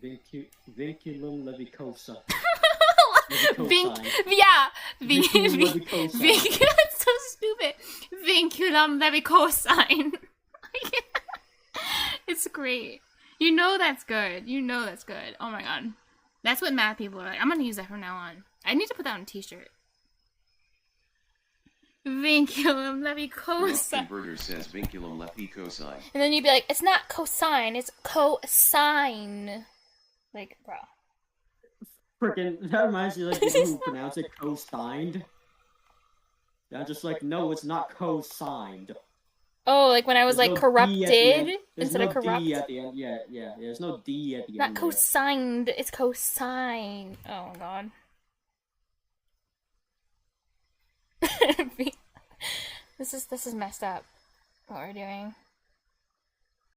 Vinculum Levicosine. Vinculum Levicosine. That's so stupid. Vinculum Levicosine. It's great. You know that's good. You know that's good. Oh my god. That's what math people are like. I'm gonna use that from now on. I need to put that on a t-shirt. Vinculum Levicosine. Converter says Vinculum Levicosine. And then you'd be like, it's not cosine, it's cosine. Like, bro. Freaking, that reminds me like people who pronounce it co-signed. Yeah, just like, no, it's not co-signed. Oh, like when I was There's like no corrupted There's instead no of corrupt. D at the end. Yeah. There's no D at the Not end. cosigned, it's cosine. Oh god. This is messed up. What we're doing.